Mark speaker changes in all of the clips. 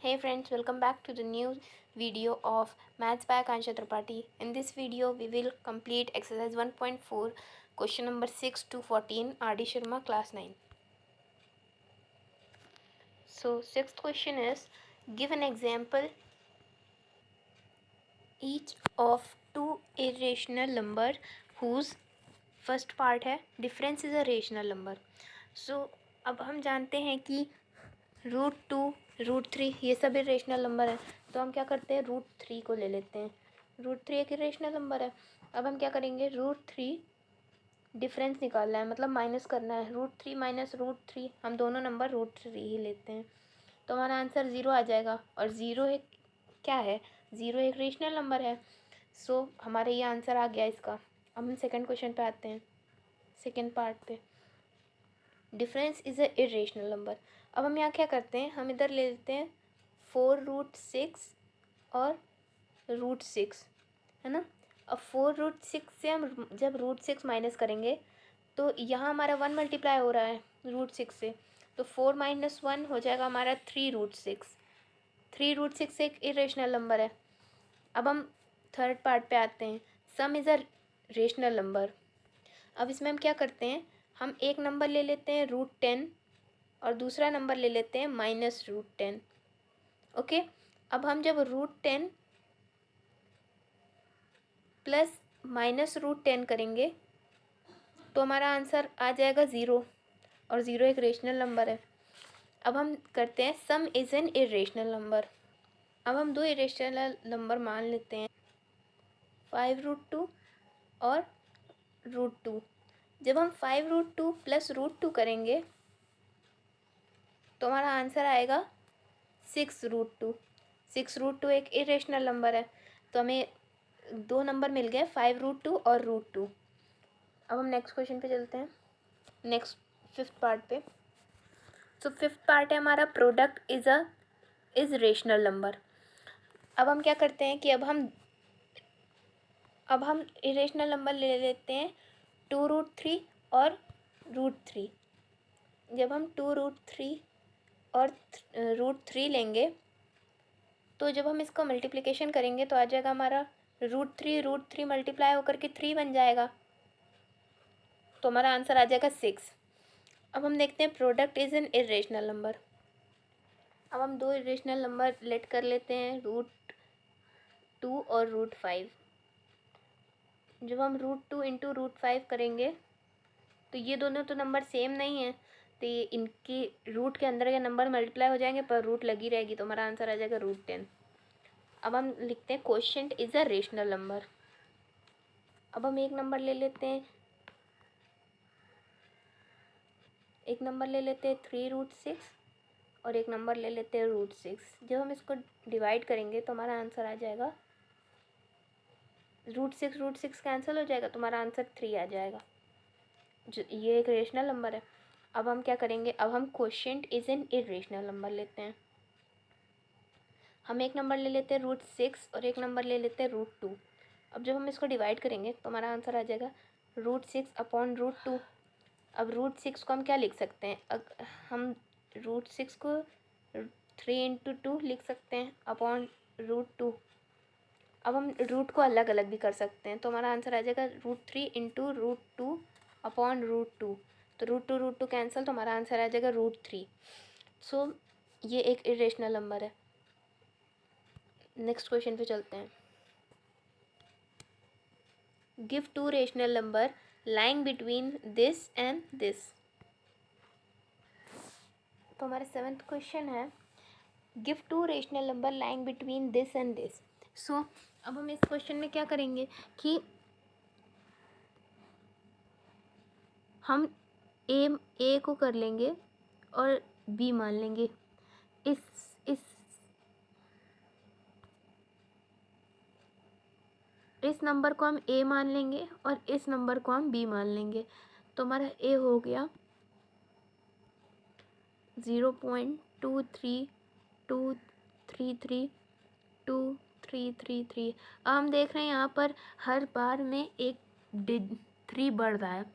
Speaker 1: Hey friends, welcome back to the new video of Maths by Akansha Tripathi. In this video, we will complete exercise 1.4, question number 6 to 14, R.D. Sharma, class 9. So, sixth question is, give an example each of two irrational number whose first part है difference is a rational number. So, अब हम जानते हैं कि √2 √3 ये सब irrational number है, तो हम क्या करते हैं √3 को ले लेते हैं। √3 एक इरेशनल नंबर है। अब हम क्या करेंगे √3 डिफरेंस निकालना है, मतलब माइनस करना है। √3 माइनस √3 हम दोनों नंबर √3 ही लेते हैं, तो हमारा आंसर 0 आ जाएगा। और 0 एक क्या है, 0 एक रेशनल नंबर है। सो हमारे ये आंसर आ गया इसका। अब हम सेकंड क्वेश्चन पे आते हैं, सेकंड पार्ट पे। Difference is a irrational number. अब हम यहाँ क्या करते हैं, हम इधर ले लेते हैं 4√6 और √6, है ना। अब 4√6 से हम जब √6 माइनस करेंगे तो यहाँ हमारा 1 मल्टीप्लाई हो रहा है √6 से, तो 4 माइनस 1 हो जाएगा हमारा 3√6। 3√6 एक इरेशनल नंबर है। अब हम थर्ड पार्ट पे आते हैं, सम इज़ अ रेशनल नंबर। अब इसमें हम क्या करते हैं, हम एक नंबर ले लेते हैं √10 और दूसरा नंबर ले लेते हैं -√10। ओके, अब हम जब √10 प्लस -√10 करेंगे तो हमारा आंसर आ जाएगा 0, और 0 एक रेशनल नंबर है। अब हम करते हैं सम इज़ एन इरेशनल नंबर। अब हम दो इरेशनल नंबर मान लेते हैं 5√2 और √2। जब हम 5√2 प्लस √2 करेंगे तो हमारा आंसर आएगा 6√2। 6√2 एक इरेशनल नंबर है, तो हमें दो नंबर मिल गए 5√2 और √2। अब हम नेक्स्ट क्वेश्चन पे चलते हैं, नेक्स्ट फिफ्थ पार्ट पे। तो फिफ्थ पार्ट है हमारा प्रोडक्ट इज़ रेशनल नंबर। अब हम क्या करते हैं कि अब हम इरेशनल नंबर ले लेते हैं 2√3 और √3। जब हम 2√3 और √3 लेंगे तो जब हम इसका मल्टीप्लिकेशन करेंगे तो आ जाएगा हमारा √3 मल्टीप्लाई होकर के 3 बन जाएगा, तो हमारा आंसर आ जाएगा 6। अब हम देखते हैं product is an irrational number. अब हम दो इरेशनल नंबर लेट कर लेते हैं √2 और √5। जब हम √2 इंटू √5 करेंगे तो ये दोनों तो नंबर सेम नहीं है, तो ये इनकी रूट के अंदर के नंबर मल्टीप्लाई हो जाएंगे पर रूट लगी रहेगी, तो हमारा आंसर आ जाएगा √10। अब हम लिखते हैं quotient is a rational number. अब हम एक नंबर ले लेते हैं 3√6 और एक नंबर ले लेते हैं √6। जब हम इसको डिवाइड करेंगे तो हमारा आंसर आ जाएगा √6 कैंसिल हो जाएगा, तो हमारा आंसर 3 आ जाएगा। जो ये एक रेशनल नंबर है। अब हम क्या करेंगे, अब हम quotient is an irrational number लेते हैं। हम एक नंबर ले लेते हैं √6 और एक नंबर ले लेते हैं √2। अब जब हम इसको डिवाइड करेंगे तो हमारा आंसर आ जाएगा √6 अपॉन √2। अब √6 को हम क्या लिख सकते हैं, हम √6 को 3 × 2 लिख सकते हैं अपॉन √2। अब हम रूट को अलग अलग भी कर सकते हैं, तो हमारा आंसर आ जाएगा √3 × √2 अपॉन √2। तो √2 कैंसिल, तो हमारा आंसर आ जाएगा √3। सो ये एक इरेशनल नंबर है। नेक्स्ट क्वेश्चन पे चलते हैं। Give two rational number lying between this and this. तो हमारा सेवन्थ क्वेश्चन है give two rational number lying between this and this. So अब हम इस क्वेश्चन में क्या करेंगे कि हम ए को कर लेंगे और बी मान लेंगे। इस नंबर को हम ए मान लेंगे और इस नंबर को हम बी मान लेंगे, तो हमारा ए हो गया 0.232332333। अब हम देख रहे हैं यहाँ पर हर बार में एक 3 बढ़ रहा है,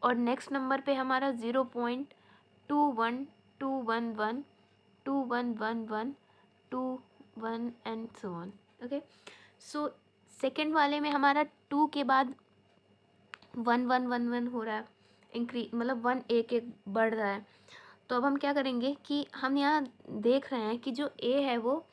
Speaker 1: और नेक्स्ट नंबर पे हमारा 0.212112111 2 1 and so on. Okay, so second वाले में हमारा 2 के बाद 1 1 1 1 हो रहा है, मतलब 1 एक एक बढ़ रहा है। तो अब हम क्या करेंगे कि हम यहाँ देख रहे हैं कि जो ए है वो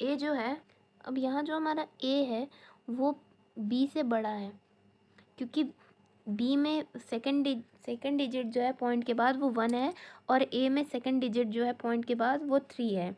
Speaker 1: ए जो है, अब यहाँ जो हमारा ए है वो बी से बड़ा है, क्योंकि बी में सेकंड डिजिट जो है पॉइंट के बाद वो 1 है, और ए में सेकंड डिजिट जो है पॉइंट के बाद वो 3 है।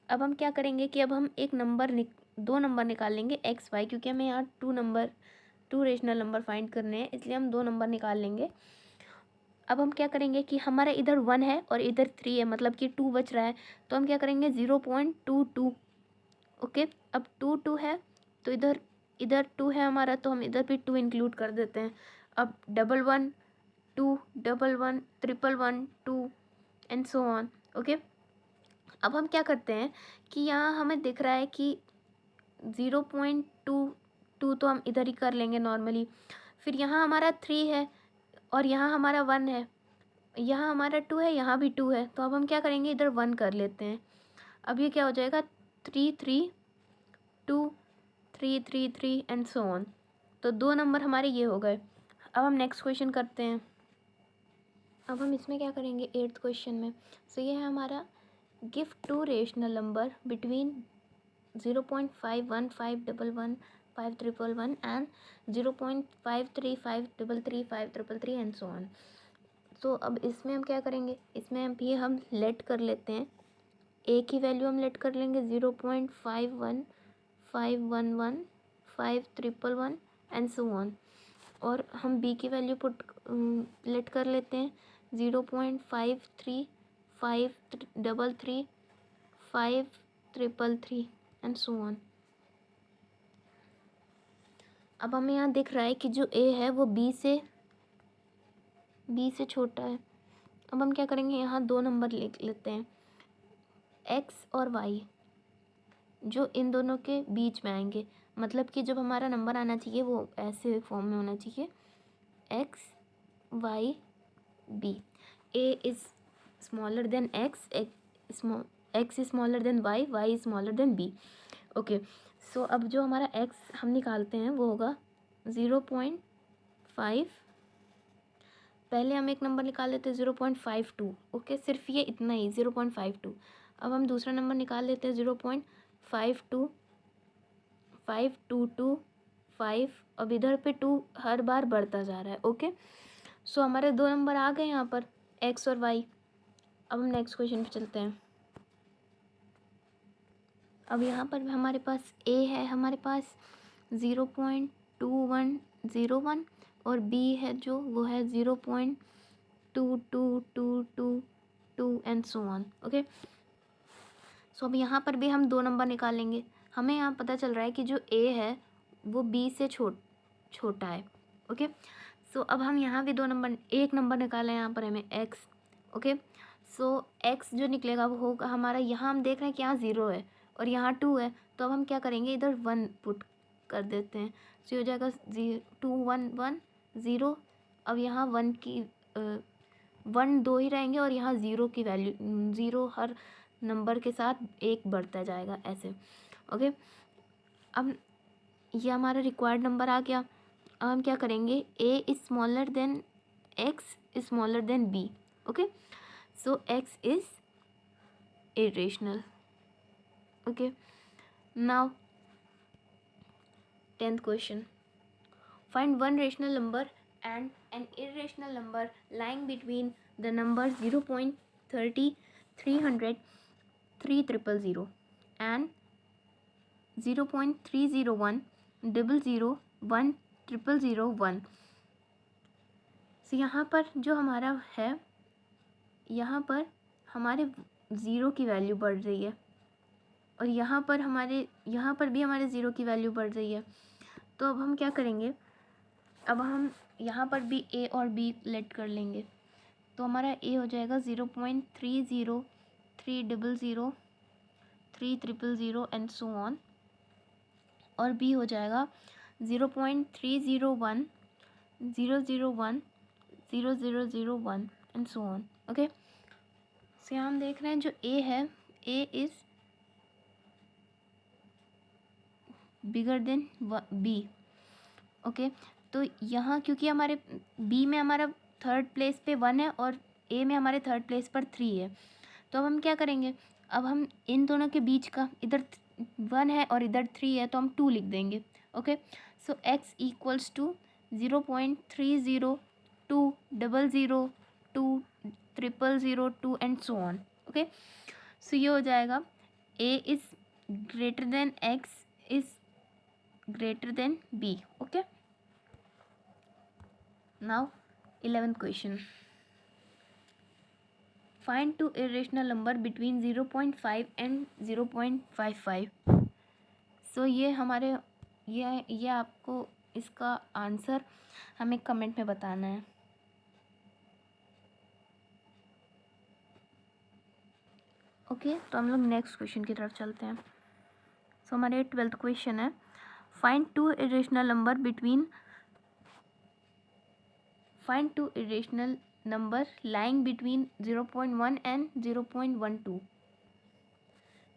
Speaker 1: अब हम क्या करेंगे कि अब हम दो नंबर निकाल लेंगे एक्स वाई, क्योंकि हमें यहाँ 2 रेशनल नंबर फाइंड करने हैं, इसलिए हम 2 नंबर निकाल लेंगे। अब हम क्या करेंगे कि हमारा इधर 1 है और इधर 3 है, मतलब कि 2 बच रहा है, तो हम क्या करेंगे 0.22। ओके, अब 2 है तो इधर 2 है हमारा, तो हम इधर भी 2 इंक्लूड कर देते हैं। अब 11 2 11 1 2 एंड सो ऑन। ओके, अब हम क्या करते हैं कि यहाँ हमें दिख रहा है कि 0.22 तो हम इधर ही कर लेंगे नॉर्मली। फिर यहाँ हमारा 3 है और यहाँ हमारा 1 है, यहाँ हमारा 2 है, यहाँ भी 2 है, तो अब हम क्या करेंगे इधर 1 कर लेते हैं। अब ये क्या हो जाएगा 3 3 2 3 3 3 एंड सो ऑन। तो 2 नंबर हमारे ये हो गए। अब हम नेक्स्ट क्वेश्चन करते हैं। अब हम इसमें क्या करेंगे 8th क्वेश्चन में। सो ये है हमारा give 2 rational number between 0.51511 5311 and 0.53533 and so on. तो अब इसमें हम क्या करेंगे, इसमें भी हम लेट कर लेते हैं, ए की वैल्यू हम लेट कर लेंगे 0.51511 5311 एंड सो ऑन, और हम बी की वैल्यू लेट कर लेते हैं 0.53533 5333 एंड सो ऑन। अब हमें यहाँ दिख रहा है कि जो ए है वो बी से छोटा है। अब हम क्या करेंगे, यहाँ 2 नंबर लिख लेते हैं एक्स और वाई, जो इन दोनों के बीच में आएंगे, मतलब कि जब हमारा नंबर आना चाहिए वो ऐसे फॉर्म में होना चाहिए x y b. A is smaller than x, x is smaller than y, y is smaller than b. Okay, so अब जो हमारा एक्स हम निकालते हैं वो होगा 0.5, पहले हम एक नंबर निकाल लेते हैं 0.52। ओके, सिर्फ ये इतना ही 0.52। अब हम दूसरा नंबर निकाल लेते हैं 0.52 522 अब इधर पे 2 हर बार बढ़ता जा रहा है। ओके, सो हमारे 2 नंबर आ गए यहाँ पर एक्स और वाई। अब हम नेक्स्ट क्वेश्चन पे चलते हैं। अब यहाँ पर हमारे पास ए है, हमारे पास 0.2101 और बी है जो वो है 0.22222 and so on. Okay, so अब यहाँ पर भी हम 2 नंबर निकालेंगे। हमें यहाँ पता चल रहा है कि जो ए है वो बी से छोटा है। ओके, सो अब हम यहाँ भी 2 नंबर, एक नंबर निकाला है यहाँ पर हमें एक्स। ओके, सो एक्स जो निकलेगा वो होगा हमारा, यहाँ हम देख रहे हैं कि यहाँ 0 है और यहाँ 2 है, तो अब हम क्या करेंगे इधर 1 पुट कर देते हैं, तो हो जाएगा 2 1 1 0। अब यहाँ 1 की 1 2 ही रहेंगे और यहाँ 0 की वैल्यू 0 हर नंबर के साथ 1 बढ़ता जाएगा ऐसे। ओके, अब ये हमारा रिक्वायर्ड नंबर आ गया। अब हम क्या करेंगे a is smaller than x is smaller than b. Okay, so x is irrational. Okay, now 10th question. Find one rational number and an irrational number lying between the numbers 0.30 300 3000 and 0.301 001 0001। so यहाँ पर जो हमारा है, यहाँ पर हमारे 0 की value बढ़ रही है और यहाँ पर भी हमारे 0 की वैल्यू बढ़ रही है। तो अब हम क्या करेंगे, अब हम यहाँ पर भी ए और बी लेट कर लेंगे, तो हमारा ए हो जाएगा 0.30 300 3000 एंड सो ऑन, और बी हो जाएगा 0.301 001 0001 and so on. Okay, so यहाँ हम देख रहे हैं जो ए है, a is bigger than b. Okay, तो यहाँ क्योंकि हमारे बी में हमारा थर्ड प्लेस पे 1 है और ए में हमारे थर्ड प्लेस पर 3 है, तो अब हम क्या करेंगे, अब हम इन दोनों के बीच का, इधर 1 है और इधर 3 है, तो हम 2 लिख देंगे। Okay, so x equals to 0.3020020002 and so on. Okay, so ये हो जाएगा a is greater than x is greater than b. Okay, now 11th question, find two irrational number between 0.5 and 0.55. so ये हमारे ये आपको इसका आंसर हमें comment में बताना है। ओके, तो हम लोग नेक्स्ट क्वेश्चन की तरफ चलते हैं। सो हमारे 12th क्वेश्चन है, find two irrational number lying between 0.1 and 0.12.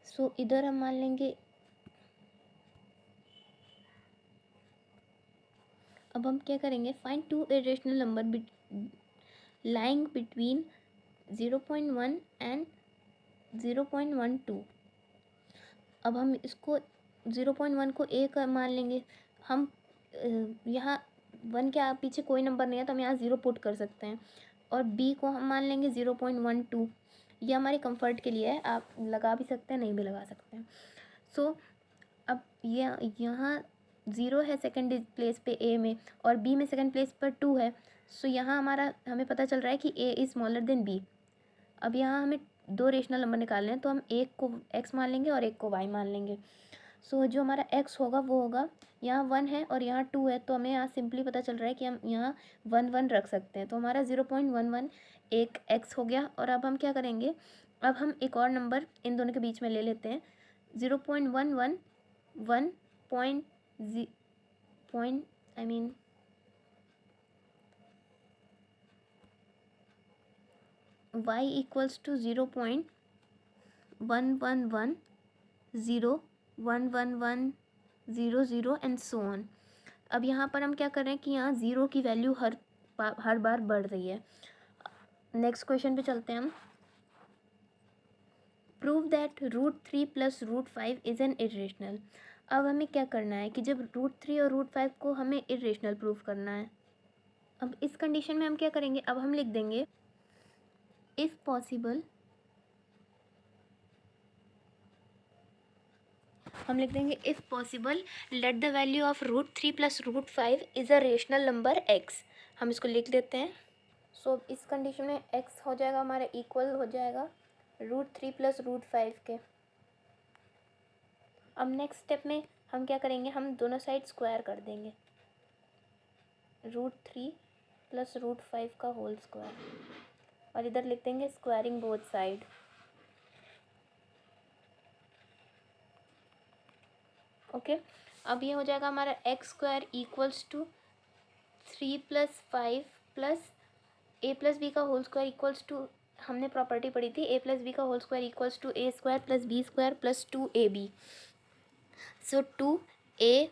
Speaker 1: So इधर हम मान लेंगे, अब हम क्या करेंगे, find two irrational number lying between 0.1 and 0.12. अब हम इसको 0.1 को ए का मान लेंगे, हम यहाँ 1 के पीछे कोई नंबर नहीं है तो हम यहाँ 0 पुट कर सकते हैं, और बी को हम मान लेंगे 0.12। ये हमारे कंफर्ट के लिए है, आप लगा भी सकते हैं, नहीं भी लगा सकते हैं। सो अब ये यहाँ 0 है सेकंड प्लेस पे ए में, और बी में सेकंड प्लेस पर 2 है। सो यहाँ हमें पता चल रहा है कि a is smaller than b. अब यहाँ हमें 2 रेशनल नंबर निकालने हैं, तो हम एक को x मान लेंगे और एक को y मान लेंगे। सो जो हमारा x होगा वो होगा, यहाँ 1 है और यहाँ 2 है, तो हमें यहाँ सिंपली पता चल रहा है कि हम यहाँ 1 रख सकते हैं, तो हमारा 0.11 एक x हो गया। और अब हम क्या करेंगे, अब हम एक और नंबर इन दोनों के बीच में ले लेते हैं, 0.11 1 y equals to 0.11101100 and so on. अब यहाँ पर हम क्या कर रहे हैं कि यहाँ 0 की वैल्यू हर बार बढ़ रही है। नेक्स्ट क्वेश्चन पे चलते हैं हम, prove that √3 + √5 is an irrational. अब हमें क्या करना है कि जब √3 और √5 को हमें इरेशनल प्रूव करना है, अब इस कंडीशन में हम क्या करेंगे, अब हम लिख देंगे इफ़ पॉसिबल, हम लिख देंगे if possible let the value of √3 + √5 is a rational number x। हम इसको लिख देते हैं। सो इस कंडीशन में x हो जाएगा हमारा इक्वल हो जाएगा √3 + √5 के। अब नेक्स्ट स्टेप में हम क्या करेंगे, हम दोनों साइड स्क्वायर कर देंगे, √3 + √5 का होल स्क्वायर, और इधर लिख देंगे स्क्वायरिंग बोथ साइड। ओके, अब ये हो जाएगा हमारा x² equals to 3 + 5 + a + b का होल स्क्वायर इक्वल्स टू, हमने प्रॉपर्टी पढ़ी थी a + b का whole square equals to a² + b² + 2ab। So 2a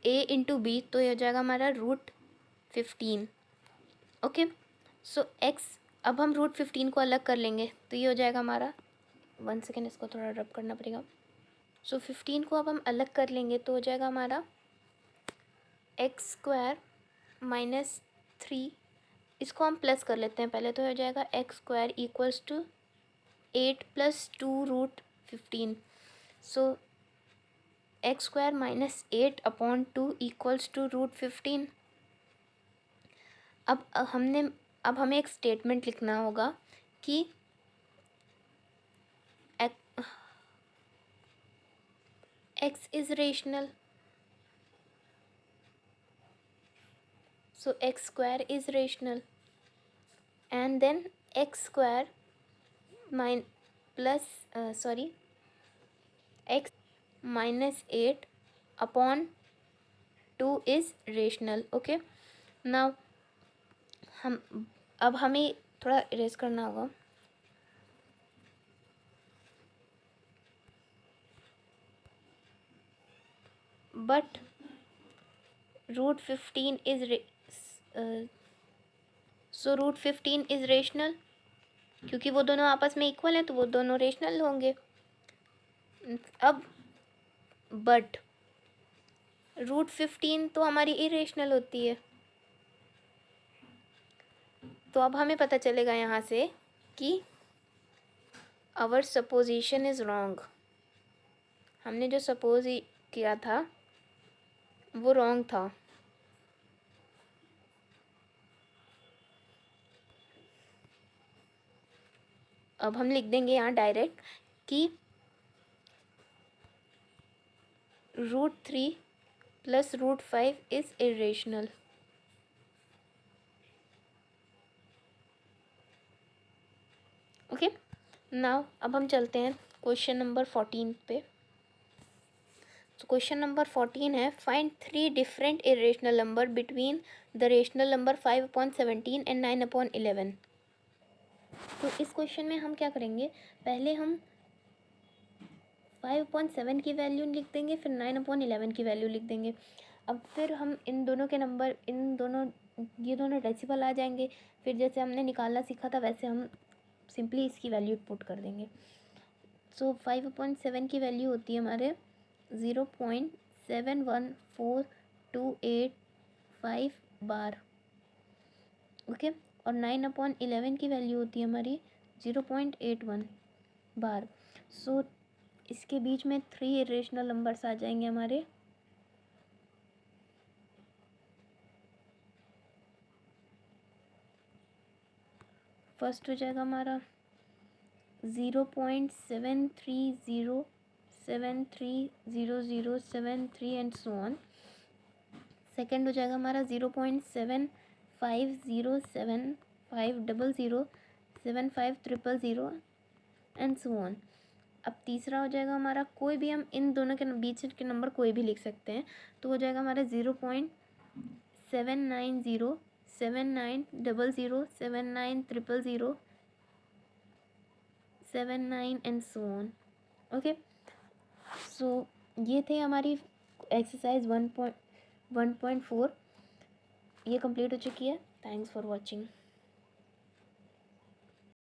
Speaker 1: into b, तो ये हो जाएगा हमारा √15। ओके, सो x, अब हम √15 को अलग कर लेंगे, तो ये हो जाएगा हमारा, 1 सेकेंड इसको थोड़ा रब करना पड़ेगा। सो 15 को अब हम अलग कर लेंगे, तो हो जाएगा हमारा x² - 3, इसको हम प्लस कर लेते हैं पहले, तो हो जाएगा x² equals to 8 + 2√15। So x² - 8/2 equals to √15। अब हमें एक स्टेटमेंट लिखना होगा कि x is rational, so x² is rational, and then x² x -8/2 is rational। Okay, now अब हमें थोड़ा इरेज करना होगा। But √15 is so √15 is rational, क्योंकि वो दोनों आपस में इक्वल हैं तो वो दोनों रेशनल होंगे। अब बट √15 तो हमारी इरेशनल होती है, तो अब हमें पता चलेगा यहाँ से कि आवर सपोजिशन इज़ रॉन्ग। हमने जो सपोज किया था वो रॉन्ग था। अब हम लिख देंगे यहाँ डायरेक्ट कि √3 + √5 इज़ इरेशनल। ओके, नाउ अब हम चलते हैं क्वेश्चन नंबर 14 पे। तो क्वेश्चन नंबर 14 है, find 3 different irrational number between the rational number 5/17 and 9/11। तो इस क्वेश्चन में हम क्या करेंगे, पहले हम 5/7 की वैल्यू लिख देंगे, फिर 9/11 की वैल्यू लिख देंगे। अब फिर हम इन दोनों के नंबर, ये दोनों डेसिमल आ जाएंगे। फिर जैसे हमने निकालना सीखा था वैसे हम सिंपली इसकी वैल्यू पुट कर देंगे। सो 5/7 की वैल्यू होती है हमारे 0.714285 बार। ओके, और 9/11 की वैल्यू होती है हमारी 0.81 बार। सो इसके बीच में 3 इरेशनल नंबर्स आ जाएंगे हमारे। फर्स्ट हो जाएगा हमारा 0.73073007 एंड सो ऑन। सेकेंड हो जाएगा हमारा 0.750750075000 एंड सो ऑन। अब तीसरा हो जाएगा हमारा, कोई भी हम इन दोनों के बीच के नंबर कोई भी लिख सकते हैं, तो हो जाएगा हमारा 0.790790790079 and so on. Okay, so ये थे हमारी एक्सरसाइज 1.4, ये कंप्लीट हो चुकी है। Thanks for watching.